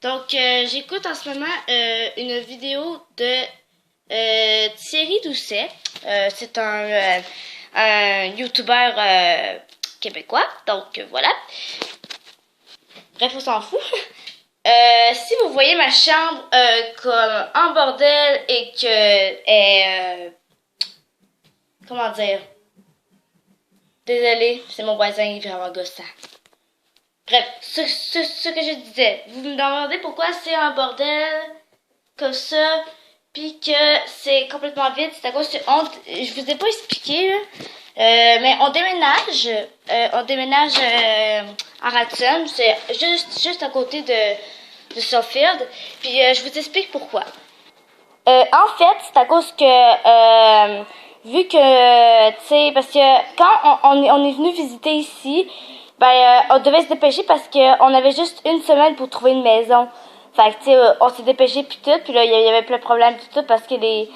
Donc, j'écoute en ce moment une vidéo de Thierry Doucet. C'est un YouTuber québécois. Donc, voilà. Bref, on s'en fout. Si vous voyez ma chambre comme en bordel et que comment dire? Désolée, c'est mon voisin, il est vraiment gossant. Bref, ce que je disais, vous me demandez pourquoi c'est un bordel comme ça, puis que c'est complètement vide, c'est à cause que je vous ai pas expliqué là, mais on déménage à Radisson, c'est juste à côté de Suffield, puis je vous explique pourquoi. En fait, c'est à cause que vu que tu sais, parce que quand on est venu visiter ici, on devait se dépêcher parce que on avait juste une semaine pour trouver une maison. Fait que tu sais, on s'est dépêché puis tout, puis là il y avait plein de problèmes tout parce que les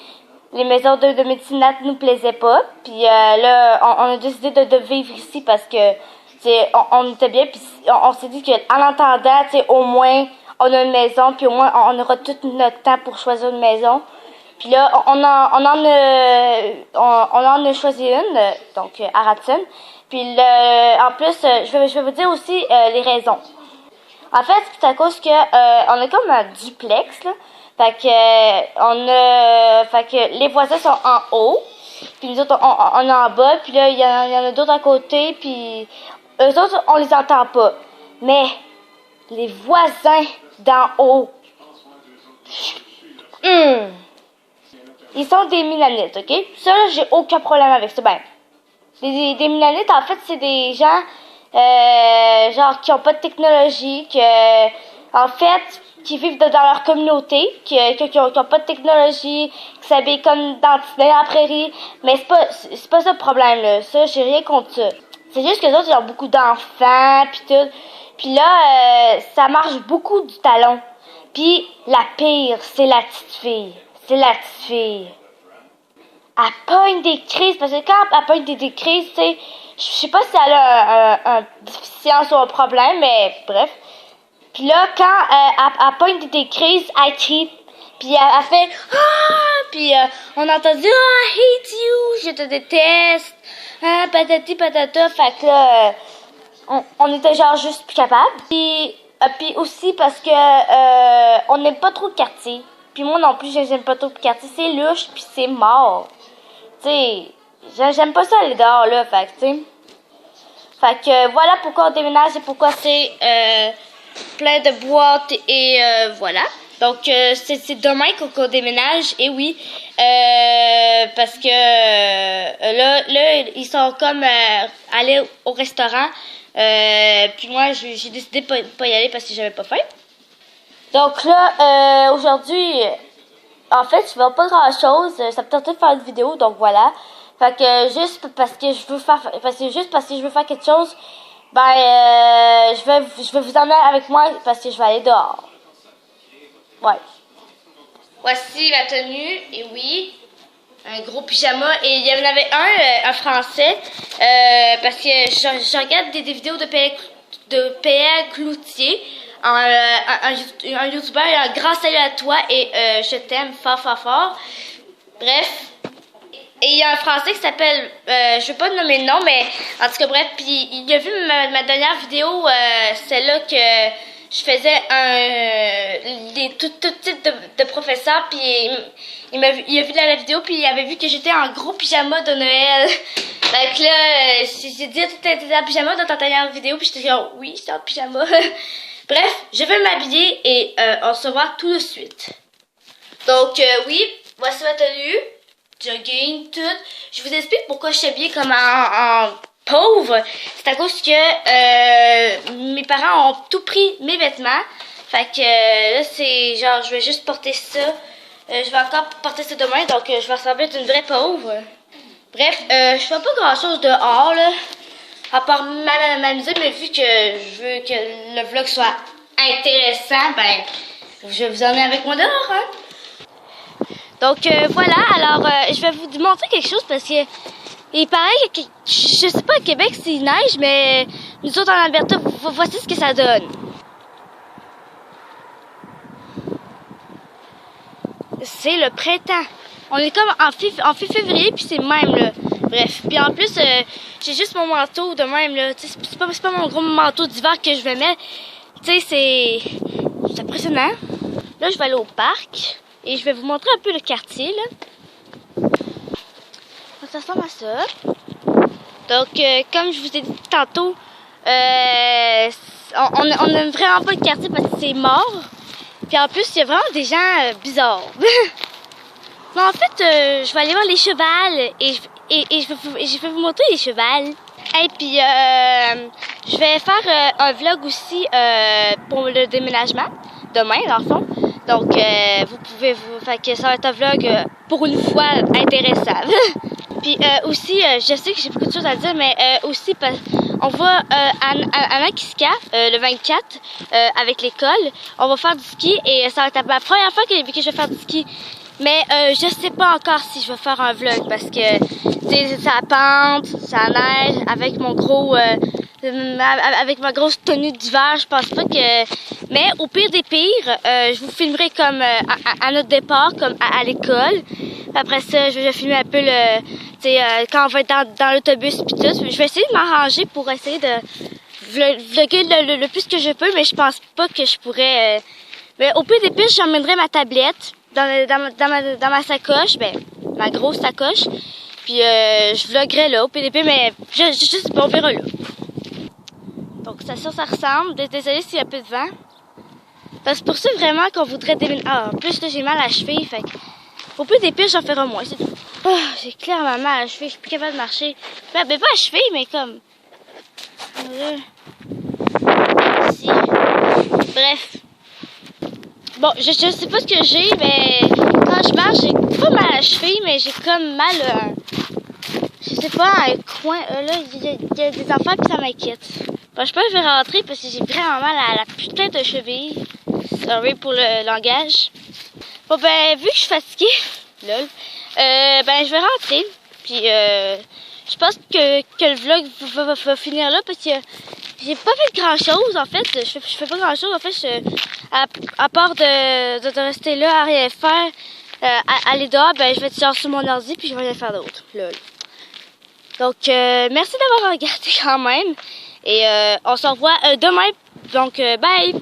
maisons de médecine nous plaisaient pas. Puis là on a décidé de vivre ici parce que tu sais on était bien, puis on s'est dit que en attendant, tu sais, au moins on a une maison, puis au moins on aura tout notre temps pour choisir une maison. Puis là, on en a choisi une, donc à Radisson. Puis en plus, je vais vous dire aussi les raisons. En fait, c'est à cause que on a comme un duplex, là. Fait que les voisins sont en haut, puis nous autres on est en bas, puis là il y en a d'autres à côté, puis eux autres on les entend pas. Mais les voisins d'en haut, ils sont des Mennonites, ok? Ça, là, j'ai aucun problème avec ça. Ben, des Mennonites, en fait, c'est des gens, genre, qui ont pas de technologie, en fait, qui vivent dans leur communauté, qui ont pas de technologie, qui s'habillent comme dans la prairie. Mais c'est pas ça le problème, là. Ça, j'ai rien contre ça. C'est juste que les autres, ils ont beaucoup d'enfants, pis tout. Puis là, ça marche beaucoup du talon. Puis la pire, c'est la petite fille. C'est la petite fille. Elle pogne des crises, parce que quand elle pogne des crises, tu sais, je sais pas si elle a un déficience ou un problème, mais bref. Puis là, quand elle pogne des crises, elle crie, puis elle fait « Ah! » Puis on entend dire « I hate you, je te déteste, ah, patati patata », fait que là, on était genre juste plus capable. Puis aussi parce que on n'aime pas trop le quartier. Puis moi non plus, j'aime pas trop le quartier. C'est louche, puis c'est mort. Tu sais, j'aime pas ça aller dehors, là. Fait que, tu sais. Fait que voilà pourquoi on déménage et pourquoi c'est plein de boîtes et voilà. Donc, c'est demain qu'on déménage. Et oui, parce que là, ils sont comme allés au restaurant. Puis moi, j'ai décidé de pas y aller parce que j'avais pas faim. Donc là, aujourd'hui, en fait, je fais pas grand chose. Ça me tentait de faire une vidéo, donc voilà. Fait que juste parce que je veux faire quelque chose, je vais vous emmener avec moi parce que je vais aller dehors. Ouais. Voici ma tenue, et oui, un gros pyjama. Et il y en avait un français, parce que je regarde des vidéos de PL Cloutier, un YouTuber, un grand salut à toi et je t'aime fort fort fort. Bref. Et il y a un français qui s'appelle, je vais pas nommer le nom, mais en tout cas bref, puis il a vu ma dernière vidéo, celle-là que je faisais tout type de professeurs, puis il a vu la vidéo, puis il avait vu que j'étais en gros pyjama de Noël. Fait que là, j'ai dit, t'étais en pyjama dans ta dernière vidéo, puis j'étais genre, oui, j'étais en pyjama. Bref, je vais m'habiller et on se voit tout de suite. Donc oui, voici ma tenue. Jogging, tout. Je vous explique pourquoi je suis habillée comme en pauvre. C'est à cause que mes parents ont tout pris mes vêtements. Fait que là, c'est genre, je vais juste porter ça. Je vais encore porter ça demain, donc je vais ressembler à une vraie pauvre. Bref, je fais pas grand chose dehors, là. À part m'amuser, mais vu que je veux que le vlog soit intéressant, je vais vous emmener avec moi dehors, hein. Donc voilà, alors je vais vous montrer quelque chose parce que il paraît que, je sais pas à Québec s'il neige, mais nous autres en Alberta, voici ce que ça donne. c'est le printemps. On est comme en février, puis c'est même, là. Bref. Puis en plus, j'ai juste mon manteau de même, là. C'est pas mon gros manteau d'hiver que je vais mettre. Tu sais, c'est impressionnant. Là, je vais aller au parc et je vais vous montrer un peu le quartier, là. Ça ressemble à ça. Donc, comme je vous ai dit tantôt, on n'aime vraiment pas le quartier parce que c'est mort. Puis en plus, il y a vraiment des gens bizarres. Mais en fait, je vais aller voir les chevals et je vais vous montrer les chevals. Et puis, je vais faire un vlog aussi pour le déménagement, demain dans le fond. Donc, fait que ça va être un vlog pour une fois intéressant. Puis aussi, je sais que j'ai beaucoup de choses à dire, mais aussi, on va à Nakiska le 24 avec l'école. On va faire du ski et ça va être la première fois que je vais faire du ski. Mais je sais pas encore si je vais faire un vlog parce que c'est la pente, ça neige, avec mon gros avec ma grosse tenue d'hiver, je pense pas que. Mais au pire des pires, je vous filmerai comme à notre départ, comme à l'école. Après ça, je vais filmer un peu le. Quand on va être dans l'autobus pis tout. Je vais essayer de m'arranger pour essayer de vlogger le plus que je peux, mais je pense pas que je pourrais. Mais au pire des pires, j'emmènerai ma tablette dans ma sacoche, ma grosse sacoche. Puis je vloggerai là au PDP, mais je sais pas, on verra là. Donc ça ressemble. Désolée s'il y a un peu de vent. C'est pour ça vraiment qu'on voudrait déménager. Ah, en plus là j'ai mal à la cheville, fait que au plus des pires j'en ferai moins, c'est tout. Oh, j'ai clairement mal à la cheville, je suis plus capable de marcher. Ben, pas à la cheville, mais comme. Ici. Bref. Bon, je sais pas ce que j'ai, mais quand je marche, j'ai pas mal à la cheville, mais j'ai comme mal je sais pas, un coin. Là, il y a des enfants puis ça m'inquiète. Bon, je pense que je vais rentrer parce que j'ai vraiment mal à la putain de cheville. Sorry pour le langage. Bon, ben, vu que je suis fatiguée, lol, je vais rentrer. Puis, je pense que le vlog va finir là parce que j'ai pas fait grand chose en fait. Je fais pas grand chose en fait. À part de rester là à rien faire, aller dehors, je vais être sur mon ordi puis je vais rien faire d'autre. Lol. Donc, merci d'avoir regardé quand même. Et on se revoit demain. Donc, bye!